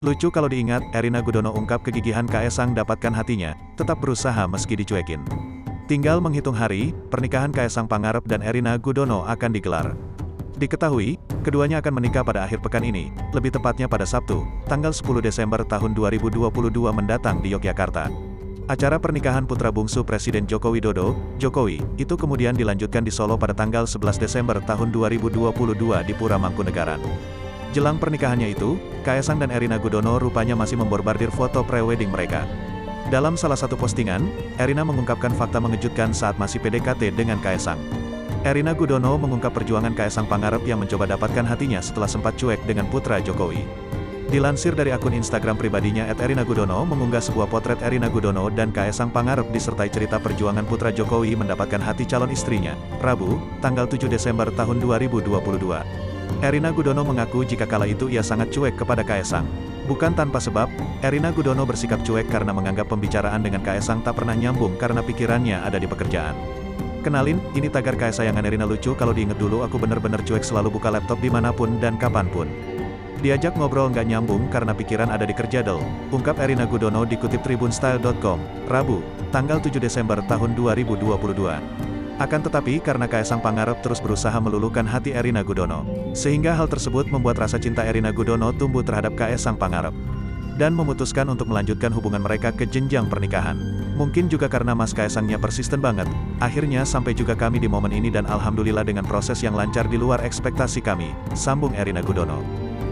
Lucu kalau diingat, Erina Gudono ungkap kegigihan Kaesang dapatkan hatinya, tetap berusaha meski dicuekin. Tinggal menghitung hari, pernikahan Kaesang Pangarep dan Erina Gudono akan digelar. Diketahui, keduanya akan menikah pada akhir pekan ini, lebih tepatnya pada Sabtu, tanggal 10 Desember tahun 2022 mendatang di Yogyakarta. Acara pernikahan putra bungsu Presiden Joko Widodo, Jokowi, itu kemudian dilanjutkan di Solo pada tanggal 11 Desember tahun 2022 di Pura Mangkunegaran. Jelang pernikahannya itu, Kaesang dan Erina Gudono rupanya masih memborbardir foto pre-wedding mereka. Dalam salah satu postingan, Erina mengungkapkan fakta mengejutkan saat masih PDKT dengan Kaesang. Erina Gudono mengungkap perjuangan Kaesang Pangarep yang mencoba dapatkan hatinya setelah sempat cuek dengan putra Jokowi. Dilansir dari akun Instagram pribadinya @Erina Gudono mengunggah sebuah potret Erina Gudono dan Kaesang Pangarep disertai cerita perjuangan putra Jokowi mendapatkan hati calon istrinya, Rabu, tanggal 7 Desember tahun 2022. Erina Gudono mengaku jika kala itu ia sangat cuek kepada Kaesang. Bukan tanpa sebab, Erina Gudono bersikap cuek karena menganggap pembicaraan dengan Kaesang tak pernah nyambung karena pikirannya ada di pekerjaan. Kenalin, ini tagar kesayangan Erina lucu kalau diinget dulu aku bener-bener cuek selalu buka laptop dimanapun dan kapanpun. Diajak ngobrol nggak nyambung karena pikiran ada di kerjadel, ungkap Erina Gudono dikutip tribunstyle.com, Rabu, tanggal 7 Desember tahun 2022. Akan tetapi karena Kaesang Pangarep terus berusaha meluluhkan hati Erina Gudono, sehingga hal tersebut membuat rasa cinta Erina Gudono tumbuh terhadap Kaesang Pangarep. Dan memutuskan untuk melanjutkan hubungan mereka ke jenjang pernikahan. Mungkin juga karena Mas Kaesangnya persisten banget, akhirnya sampai juga kami di momen ini dan alhamdulillah dengan proses yang lancar di luar ekspektasi kami, sambung Erina Gudono.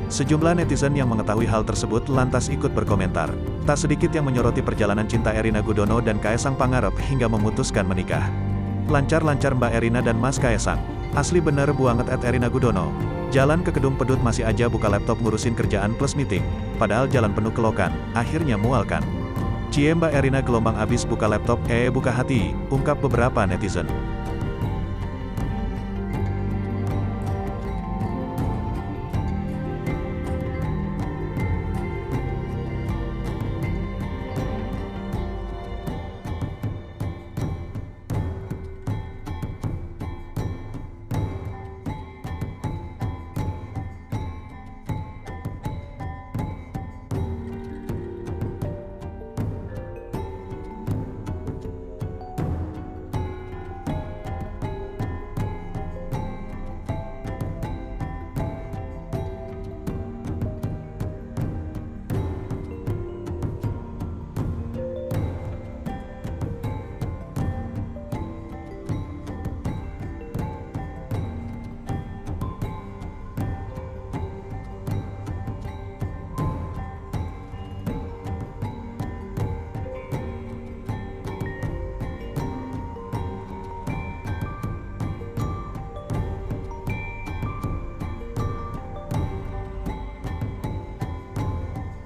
Sejumlah netizen yang mengetahui hal tersebut lantas ikut berkomentar. Tak sedikit yang menyoroti perjalanan cinta Erina Gudono dan Kaesang Pangarep hingga memutuskan menikah. Lancar-lancar Mbak Erina dan Mas Kaesang. Asli bener buanget @Erina Gudono. Jalan ke Kedung Pedut masih aja buka laptop ngurusin kerjaan plus meeting. Padahal jalan penuh kelokan, akhirnya mual kan. Cie Mbak Erina gelombang abis buka laptop, buka hati, ungkap beberapa netizen.